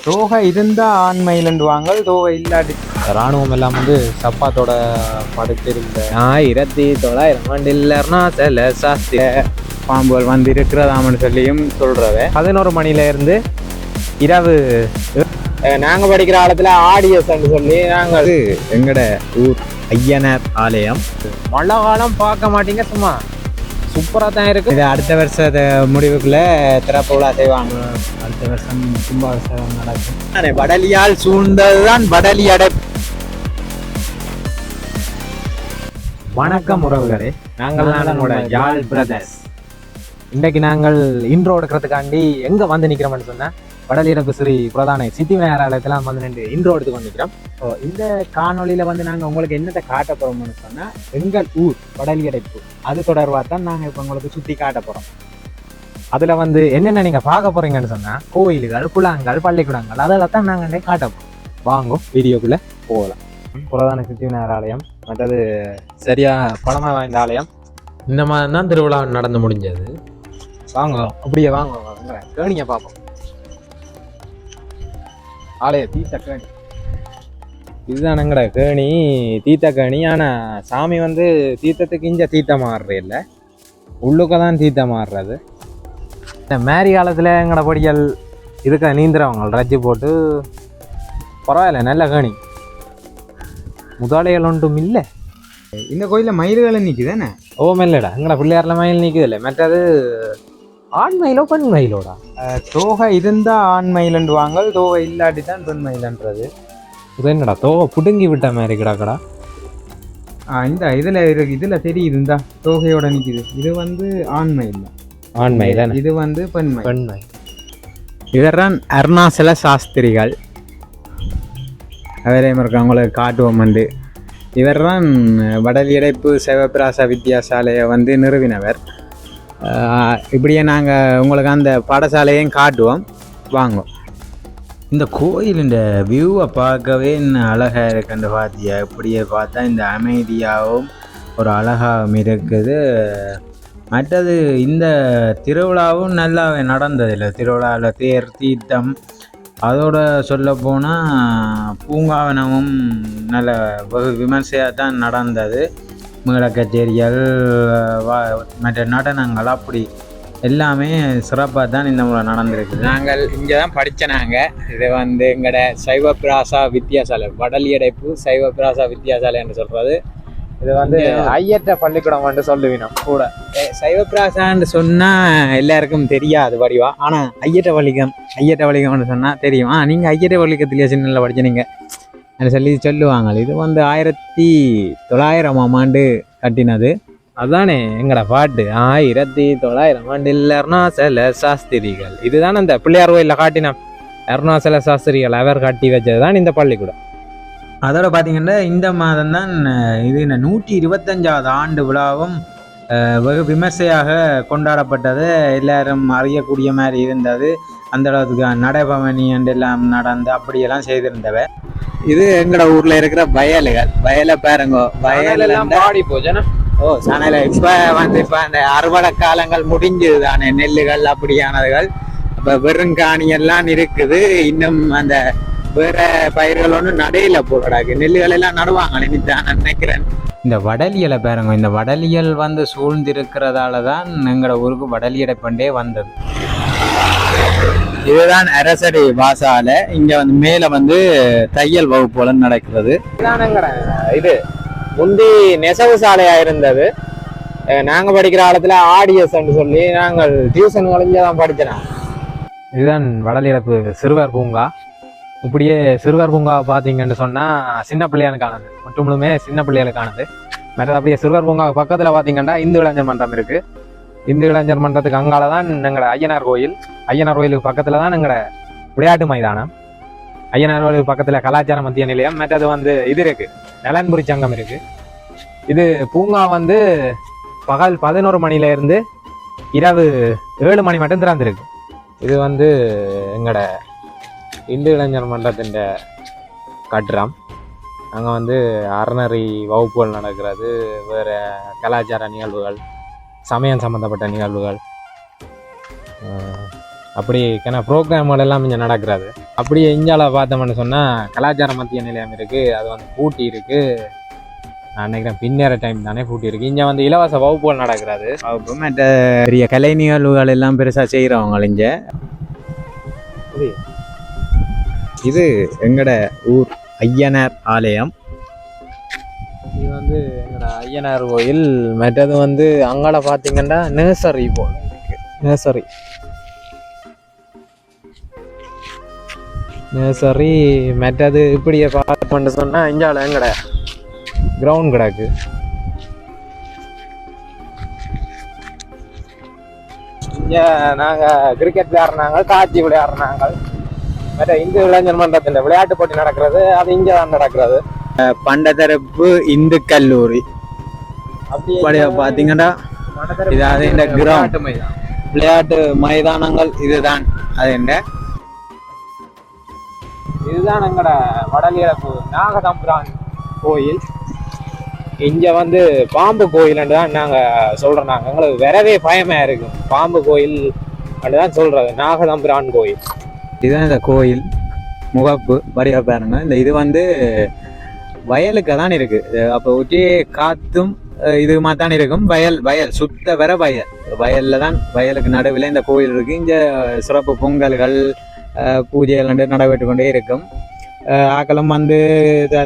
தோகை இருந்தால் ஆண் மயிலண்டுவாங்க, தோகை இல்லாட்டி இராணுவம் எல்லாம் வந்து சப்பாத்தோட படுத்திருந்த 1900 சில சாஸ்திர பாம்புகள் வந்து இருக்கிறதாமன்னு சொல்லியும் சொல்கிறவ. 11 மணில இருந்து இரவு நாங்கள் படிக்கிற காலத்தில் ஆடியஸ்ன்னு சொல்லி நாங்கள் எங்கட ஊர் ஐயனார் ஆலயம் மழை காலம் பார்க்க மாட்டீங்க, சும்மா சூப்பராக தான் இருக்கு. இது அடுத்த வருஷ முடிவுக்குள்ள திறப்பு விழா செய்வாங்க. அடுத்த வருஷம் கும்பாபிஷேகம் நடக்கும். வடலியால் சூழ்ந்ததுதான் வடலி அடைப்பு. வணக்கம் உறவுகளே, நாங்கள் நம்மளோட யாழ் பிரதர்ஸ். இன்றைக்கு நாங்கள் இன்ட்ரோ எடுக்கிறதுக்காண்டி எங்கே வந்து நிற்கிறோம்னு சொன்னால் வடலியடைப்பு ஸ்ரீ பிரதான சித்தி விநாயகர் ஆலயத்தில் வந்து நின்று இன்ட்ரோ எடுத்து கொண்டிருக்கிறோம். ஸோ இந்த காணொலியில் வந்து நாங்கள் உங்களுக்கு என்னத்தை காட்ட போகிறோம்னு சொன்னால் எங்கள் ஊர் வடலியடைப்பு அது தொடர்பாக தான் நாங்கள் இப்போ உங்களுக்கு சுற்றி காட்ட போகிறோம். அதில் வந்து என்னென்ன நீங்கள் பார்க்க போகிறீங்கன்னு சொன்னால் கோயில்கள், குளங்கள், பள்ளிக்கூடங்கள் அதெல்லாம் தான் நாங்கள் இன்றைக்கு காட்ட போகிறோம். வாங்கும் வீடியோக்குள்ளே போகலாம். பிரதான சித்தி விநாயகர் ஆலயம் மற்றது சரியாக பழமை வாய்ந்த ஆலயம். இந்த மாதிரி தான் திருவிழா நடந்து முடிஞ்சது. வாங்க அப்படியே வாங்க கேணிங்க பார்ப்போம். ஆலய தீர்த்த கேணி இதுதான் எங்கட கேணி, தீர்த்த கேணி. ஆனால் சாமி வந்து தீர்த்தத்துக்கு இஞ்ச தீர்த்தம் மாறுறது இல்லை, உள்ளுக்க தான் தீர்த்தம் மாறுறது. இந்த மேரி காலத்தில் எங்கட பொடிகள் இருக்க நீந்திரவங்க ரஜ்ஜி போட்டு பரவாயில்ல, நல்ல கேணி. முதலைகள் ஒன்றும் இல்லை. இந்த கோயிலில் மயில்களை நிற்குதானே? ஓ மெல்லடா, எங்கட பிள்ளையாரில் மயில் நிற்குது இல்லை. மற்றது ஆண் மயிலோ பெண் மயிலோடா? தோகை இருந்தால் ஆண் மயிலண்டுவாங்க, தோகை இல்லாட்டி தான் பெண் மயிலன்றது. இது என்னடா தோகை புடுங்கி விட்ட மாதிரி கிடாக்கடா? இந்த இதில் இருக்கு, இதில் தெரியுது, இந்த தோகையோட நிற்குது. இது வந்து ஆண் மயில், ஆண் மயில். இது வந்து பெண் மயில். பெண் மயில். இவர்தான் அருணாசல சாஸ்திரிகள். அவரையும் இருக்க அவங்களுக்கு காட்டுவோம். வந்து இவர் தான் வடலியடைப்பு சிவபிராச வித்தியாசாலையை வந்து நிறுவினவர். இப்படியே நாங்கள் உங்களுக்கு அந்த பாடசாலையும் காட்டுவோம், வாங்குவோம். இந்த கோயிலின் வியூவை பார்க்கவே அழகாக இருக்குன்னு பார்த்தியா? இப்படியே பார்த்தா இந்த அமைதியாகவும் ஒரு அழகாகவும் இருக்குது. மற்றது இந்த திருவிழாவும் நல்லாவே நடந்ததில்லை. திருவிழாவில் தேர் தீர்த்தம், அதோட சொல்ல போனால் பூங்காவனமும் நல்ல வெகு விமர்சையாக தான் நடந்தது. மேள கச்சேரிகள், மற்ற நடனங்கள், அப்படி எல்லாமே சிறப்பாக தான் இந்த முறை நடந்திருக்குது. நாங்கள் இங்கே தான் படித்தனாங்க. இது வந்து எங்களோட சைவபிராசா வித்தியாசாலை, வடலியடைப்பு சைவபிராசா வித்தியாசாலை என்று சொல்கிறது. இது வந்து ஐயற்ற பள்ளிக்கூடம் வந்து சொல்லுவினோம் கூட. சைவபிராசான்னு சொன்னால் எல்லாருக்கும் தெரியாது வடிவா, ஆனால் ஐயற்ற பள்ளிக்கம்னு சொன்னால் தெரியும். நீங்கள் ஐயற்ற பள்ளிக்கத்திலேயே சின்னல படிச்சீங்க சொல்லி சொல்லுவாங்க. இது வந்து 1900ஆம் ஆண்டு கட்டினது. அதானே எங்கட பாட்டு, 1900 ஆண்டில் அருணாசல சாஸ்திரிகள். இதுதான் அந்த பிள்ளையார் கோயிலில் காட்டின அருணாசல சாஸ்திரிகள் அவர் கட்டி வச்சது தான் இந்த பள்ளிக்கூடம். அதோட பார்த்தீங்கன்னா இந்த மாதம் தான் இது 125வது ஆண்டு விழாவும் வெகு விமர்சையாக கொண்டாடப்பட்டது. எல்லாரும் அறியக்கூடிய மாதிரி இருந்தது. அந்த அளவுக்கு நடைபவனி எல்லாம் நடந்து அப்படியெல்லாம் செய்திருந்தவ. இது எங்கட ஊர்ல இருக்கிற வயலை பாருங்க. வயலெல்லாம் பாடி போச்சுன்னா சனையில இப்ப வந்து இப்ப அந்த அறுவடை காலங்கள் முடிஞ்சது தானே, நெல்லுகள் அப்படியானதுகள். அப்ப வெறுங்காணி எல்லாம் இருக்குது. இன்னும் அந்த வேற பயிர்கள் ஒன்றும் நடையில போடாது. நெல்லுகள் எல்லாம் நடுவாங்க நான் நினைக்கிறேன். இந்த வடலியலை பாருங்க. இந்த வடலியல் வந்து சூழ்ந்திருக்கிறதால தான் எங்களோட ஊருக்கு வடலியடைப்பண்டே வந்தது. இதுதான் அரசடி வாசாலை. இங்க வந்து மேல வந்து தையல் வகுப்புல நடக்கிறது. இது முந்தி நெசவு சாலையா இருந்தது. நாங்க படிக்கிற காலத்துல ஆடியஸ் சொல்லி நாங்கள் டியூஷன் கழிஞ்சாதான் படிச்சோம். இதுதான் வடலியடைப்பு சிறுவர் பூங்கா. இப்படியே சிறுவர் பூங்கா பார்த்தீங்கன்னு சொன்னால் சின்ன பிள்ளைகளுக்கானது, முழுமே சின்ன பிள்ளைகளுக்கானது. மற்ற அப்படியே சிறுவர் பூங்கா பக்கத்தில் பார்த்தீங்கன்னா இந்து இளைஞர் மன்றம் இருக்குது. இந்து இளைஞர் மன்றத்துக்கு அங்கால தான் எங்களோட ஐயனார் கோயில். ஐயனார் கோயிலுக்கு பக்கத்தில் தான் எங்களோட விளையாட்டு மைதானம். ஐயனார் கோயிலுக்கு பக்கத்தில் கலாச்சார மத்திய நிலையம். மற்றது வந்து இது இருக்குது, நலன்புரி சங்கம் இருக்குது. இது பூங்கா வந்து பகல் 11 மணில இருந்து இரவு 7 மணி மட்டும் திறந்துருக்கு. இது வந்து எங்களோட இந்து இளைஞர் மன்றத்தின் கட்டுறம். அங்கே வந்து அறநெறி வகுப்புகள் நடக்கிறது, வேறு கலாச்சார நிகழ்வுகள், சமயம் சம்மந்தப்பட்ட நிகழ்வுகள், அப்படிக்கான ப்ரோக்ராம்கள் எல்லாம் இங்கே நடக்கிறது. அப்படியே இந்தியாவில் பார்த்தோம்னு சொன்னால் கலாச்சார மத்திய நிலையம் இருக்குது, அது வந்து பூட்டி இருக்குது. நான் நினைக்கிறேன் பின்னேற டைம் தானே பூட்டி இருக்குது. இங்கே வந்து இலவச வகுப்புகள் நடக்கிறது. வகுப்பு மற்ற பெரிய கலை நிகழ்வுகள் எல்லாம் பெருசாக செய்கிறவங்க இங்கே. இது எங்கட ஊர் ஐயனார் ஆலயம். இது வந்து எங்களோட ஐயனார் கோயில். மற்றது வந்து அங்கால பார்த்தீங்கன்னா நர்சரி போல் நர்சரி மற்றது இப்படியே பார்த்து சொன்னால் இஞ்சால எங்கட கிரவுண்ட் கிடக்கு. இங்கே நாங்கள் கிரிக்கெட் விளையாடுறாங்க, காட்சி விளையாடுறாங்க. மற்ற இந்து இளைஞர் மன்றத்தில் விளையாட்டு போட்டி நடக்கிறது, அது இங்கே தான் நடக்கிறது. பண்டத்தரப்பு இந்து கல்லூரி அப்படியே பார்த்தீங்கன்னா இதாவது இந்த கிரவுண்ட் விளையாட்டு மைதானங்கள் இதுதான். அது என்ன இதுதான் எங்கட வடலியரப்பு நாகதம்பிரான் கோயில். இங்க வந்து பாம்பு கோயில் தான் நாங்க சொல்றோம். நாங்க எங்களுக்கு வரவே பயமா இருக்கும். பாம்பு கோயில் தான் சொல்றது, நாகதம்பிரான் கோயில். இதுதான் இந்த கோயில் முகப்பு வடிவ பாருங்க. இந்த இது வந்து வயலுக்கு தான் இருக்கு. அப்போ ஒட்டி காத்தும் இது மாதிரி தான் இருக்கும். வயல் சுத்த வர வயல்ல தான், வயலுக்கு நடுவில் இந்த கோயில் இருக்கு. இங்க சிறப்பு பொங்கல்கள் பூஜைகள் நடைபெற்று கொண்டே இருக்கும். ஆக்களும் வந்து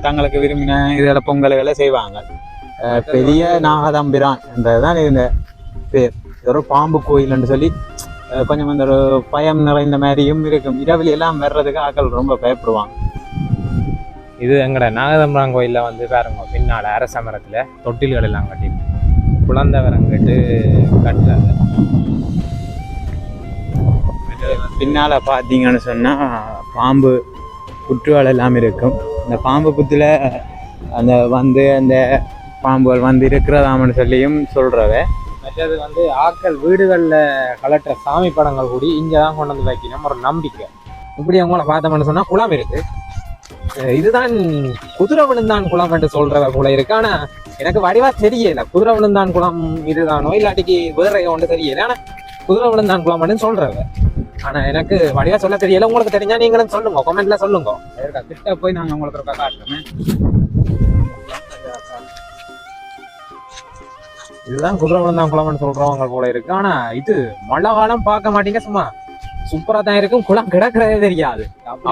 தங்களுக்கு விரும்பின இதில் பொங்கல்களை செய்வாங்க. பெரிய நாகதம்பிரான் என்றதுதான் இந்த பேர். ஒரு பாம்பு கோயில்னு சொல்லி கொஞ்சம் வந்து ஒரு பயம் நிறைந்த மாதிரியும் இருக்கும். இரவில் எல்லாம் வர்றதுக்கு ஆக்கள் ரொம்ப பயப்படுவாங்க. இது எங்கட நாகதம்பிரான் கோயிலில் வந்து பாருங்க, பின்னால் அரச மரத்தில் தொட்டில்கள் எல்லாம் கட்டி குழந்தை வரங்கிட்டு கட்டுறாங்க. பின்னால் பார்த்தீங்கன்னு சொன்னால் பாம்பு புற்றுகள் எல்லாம் இருக்கும். இந்த பாம்பு புத்தில் அந்த பாம்புகள் வந்து இருக்கிறதாமன்னு சொல்லியும் சொல்கிறவ. மற்றது வந்து ஆக்கள் வீடுகளில் கலட்டுற சாமி படங்கள் கூடி இங்கே தான் கொண்டு வந்து வைக்கணும் ஒரு நம்பிக்கை. இப்படி அவங்கள பார்த்தோம்னு சொன்னால் குளம் இருக்குது. இதுதான் குதிரை விழுந்தான் குளம் என்று சொல்றத போல இருக்கு. ஆனா எனக்கு வடிவா தெரியல குதிரை விழுந்தான் குளம் இதுதானோ இல்லாட்டிக்கு வேற ஒன்று தெரியல. ஆனா குதிரை விழுந்தான் குளம் சொல்றவ. ஆனா எனக்கு வடிவா சொல்ல தெரியல. உங்களுக்கு தெரிஞ்சா நீங்களும் சொல்லுங்க, கமெண்ட்ல சொல்லுங்க. கிட்ட போய் நாங்க உங்களுக்கு காட்டுறோம். இதுதான் குதிரை விழுந்தான் குளம்னு சொல்றவங்க போல இருக்கு. ஆனா இது மழை காலம் பார்க்க மாட்டீங்க, சும்மா சூப்பரா தான் இருக்கும். குளம் கிடக்கிறதே தெரியாது,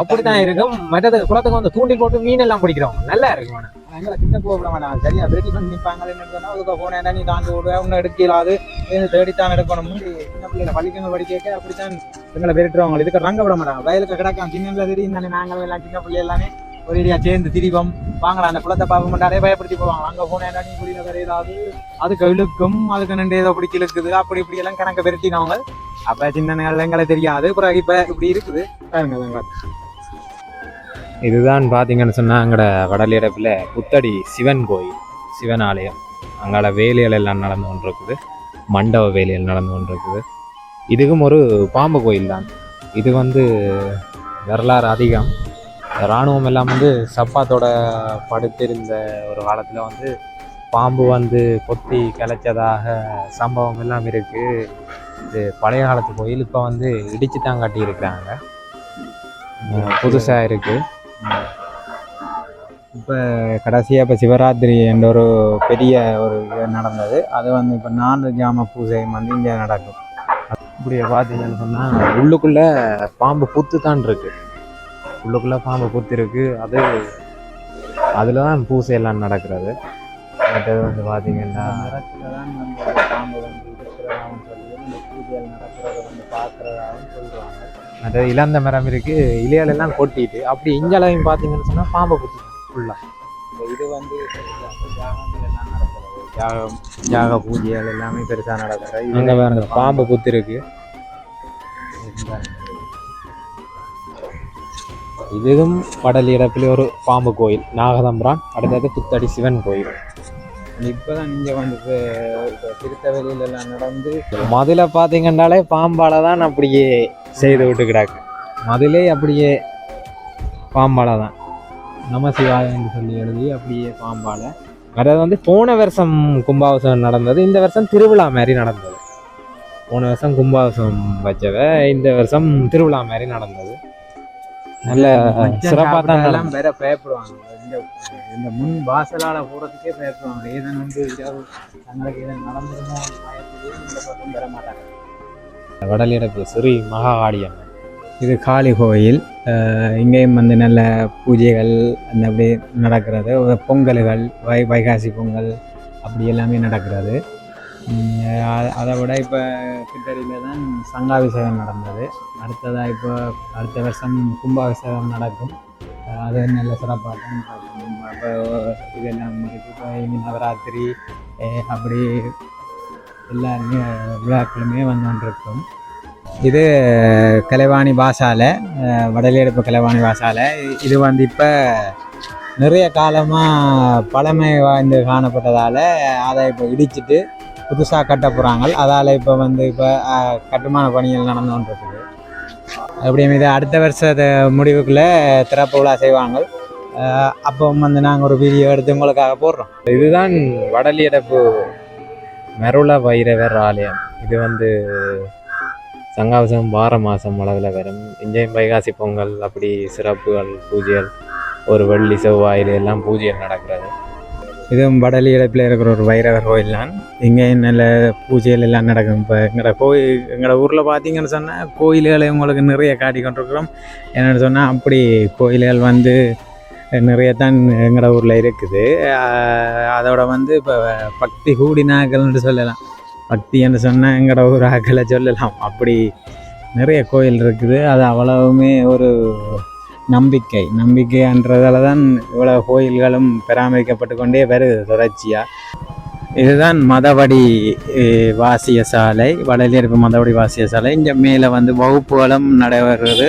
அப்படித்தான் இருக்கும். மற்றது குளத்துக்கு வந்து தூண்டில் போட்டு மீன் எல்லாம் பிடிக்கிறவங்க நல்லா இருக்கும். எங்களை கிட்ட போக வேணாம், சரியா பிரட்டி பண்ணி நிற்பாங்க. அதுக்கு போனேன் நீ தாண்டி விடுவேன், ஒன்னும் எடுக்கலாது, தேடித்தான் எடுக்கணும். சின்ன பிள்ளைங்க பள்ளிக்கங்க படிக்க அப்படித்தான் எங்களை பெருட்டுறவங்க. இதுக்கு ரங்க விட மாட்டாங்க. வயலுக்கு கிடக்கும் சின்ன தெரியும் தானே. நாங்களும் எல்லாம் சின்ன பிள்ளை எல்லாமே ஒரேடியா சேர்ந்து திரிவம் வாங்கலாம். அந்த குளத்தை பார்க்க மாட்டாரே பயப்படுத்தி போவாங்க. அங்கே போனேன் நீ குடியில வேற ஏதாவது அதுக்கு இழுக்கும், அதுக்கு நின்று ஏதோ பிடிச்சி இழுக்குது, அப்படி இப்படி எல்லாம் கணக்க பெருட்டினவங்க. அப்ப சின்ன எங்களை தெரியாது. அப்புறம் இப்ப இப்படி இருக்குது. இதுதான் பார்த்தீங்கன்னு சொன்னால் எங்களோட வடலியரப்பில் புத்தடி சிவன் கோயில், சிவன் ஆலயம். அங்கால வேலைகள் எல்லாம் நடந்து கொண்டு இருக்குது, மண்டப வேலைகள் நடந்து கொண்டு இருக்குது. இதுக்கும் ஒரு பாம்பு கோயில் தான். இது வந்து வரலாறு அதிகம். இராணுவம் எல்லாம் வந்து சப்பாத்தோட படுத்திருந்த ஒரு காலத்தில் வந்து பாம்பு வந்து கொத்தி கிளச்சதாக சம்பவம் எல்லாம் இருக்குது. இது பழைய காலத்து கோயில். இப்போ வந்து இடிச்சு தான் கட்டியிருக்கிறாங்க, புதுசாக இருக்குது. இப்போ கடைசியாக இப்போ சிவராத்திரி என்ற ஒரு பெரிய ஒரு இது நடந்தது. அது வந்து இப்போ 4 ஜாம பூஜை வந்து இங்கே நடக்கும். இப்படியே பார்த்தீங்கன்னு சொன்னால் உள்ளுக்குள்ளே பாம்பு புத்து தான் இருக்குது. உள்ளுக்குள்ளே பாம்பு புத்து இருக்குது. அதில் தான் பூசை எல்லாம் நடக்கிறது. மற்றது வந்து பார்த்தீங்கன்னா பாம்பு வந்து இருக்கிறதாகவும் சொல்லி இந்த பூஜைகள் நடக்கிறத வந்து பார்க்குறதாகவும் சொல்லுவாங்க. மற்றது இளந்த மரம் இருக்குது, இலையாலெல்லாம் கொட்டிட்டு அப்படி இஞ்சளவையும் பார்த்தீங்கன்னு சொன்னால் பாம்பை புத்து ஃபுல்லாக. இது வந்து யாகங்கள் எல்லாம் நடக்கிறது, யாக பூஜைகள் எல்லாமே பெருசாக நடக்கிறது. அங்கே வேறு பாம்பு புத்து இருக்குது. இதுவும் வடலியரப்பில் ஒரு பாம்பு கோயில், நாகதம்பிரான். அடுத்தது புத்தடி சிவன் கோயில். இப்போதான் இங்கே வந்து திருத்தவெளியில எல்லாம் நடந்து மதுளை பார்த்தீங்கன்னாலே பாம்பால தான் அப்படியே செய்து விட்டு கிடக்கு. மதுளே அப்படியே பாம்பால தான் நம சிவாயன்னு சொல்லி எழுதி அப்படியே பாம்பால. அதாவது வந்து போன வருஷம் கும்பாபிஷேகம் நடந்தது, இந்த வருஷம் திருவிழா மாதிரி நடந்தது. போன வருஷம் கும்பாபிஷேகம் வச்சவ, இந்த வருஷம் திருவிழா மாதிரி நடந்தது. நல்ல சிறப்பாக தான் எல்லாம் வேற பயப்படுவாங்க. இந்த முன் வாசலால போறதுக்கே பயப்படுவாங்க. ஏதன் வந்து தங்களுக்கு ஏதோ நடந்துருமோ இந்த பக்கம் வர மாட்டாங்க. வடலியடைப்பு ஸ்ரீ மகா ஆடியம்மன். இது காளி கோயில். இங்கேயும் வந்து நல்ல பூஜைகள் அந்த அப்படி நடக்கிறது. பொங்கல்கள், வைகாசி பொங்கல் அப்படி எல்லாமே நடக்கிறது. அதை விட இப்போ கிட்டடியில் தான் சங்காபிஷேகம் நடந்தது. அடுத்ததாக இப்போ அடுத்த வருஷம் கும்பாபிஷேகம் நடக்கும். அது நல்ல சிறப்பாக தான் பார்க்கணும். அப்போ இதெல்லாம் இருக்குது. இப்போ இனி நவராத்திரி அப்படி எல்லா விழாக்களுமே வந்துருக்கும். இது கலைவாணி வாசாலை, வடலியடைப்பு கலைவாணி வாசாலை. இது வந்து இப்போ நிறைய காலமாக பழமை வாய்ந்து காணப்பட்டதால் அதை இப்போ இடிச்சிட்டு புதுசாக கட்ட போகிறாங்க. அதால் இப்போ வந்து இப்போ கட்டுமான பணிகள் நடந்து கொண்டிருக்குது. அப்படியே இது அடுத்த வருஷத்தை முடிவுக்குள்ளே திறப்பு விழா செய்வாங்க. அப்போ வந்து நாங்கள் ஒரு வீடியோ எடுத்து உங்களுக்காக போடுறோம். இதுதான் வடலியடைப்பு மருள வைரவர் ஆலயம். இது வந்து சங்காபிஷேகம் வார மாதம் அளவில் வரும். இங்கேயும் வைகாசி பொங்கல் அப்படி சிறப்புகள் பூஜைகள் ஒரு வெள்ளி செவ்வாயில் எல்லாம் பூஜைகள் நடக்கிறது. இதுவும் வடலியடைப்பில் இருக்கிற ஒரு வைரவர் கோயில் தான். இங்கே நல்ல பூஜைகள் எல்லாம் நடக்கும். இப்போ எங்களோட ஊரில் பார்த்தீங்கன்னு சொன்னால் கோயில்களை உங்களுக்கு நிறைய காட்டி கொண்டிருக்கிறோம். என்னென்னு சொன்னால் அப்படி கோயில்கள் வந்து நிறைய தான் எங்களோட ஊரில் இருக்குது. அதோட வந்து இப்போ பக்தி கூடினாக்கள்னு சொல்லலாம். பக்தி என்று சொன்னால் எங்களோட ஊர் ஆக்களை சொல்லலாம். அப்படி நிறைய கோயில் இருக்குது. அது அவ்வளவுமே ஒரு நம்பிக்கைன்றதால தான் இவ்வளோ கோயில்களும் பராமரிக்கப்பட்டு கொண்டே வருது தொடர்ச்சியாக. இதுதான் மதவடி வாசிய சாலை, வடலியடைப்பு மதவடி வாசிய சாலை. இங்கே மேலே வந்து வகுப்புகளும் நடைபெறுகிறது.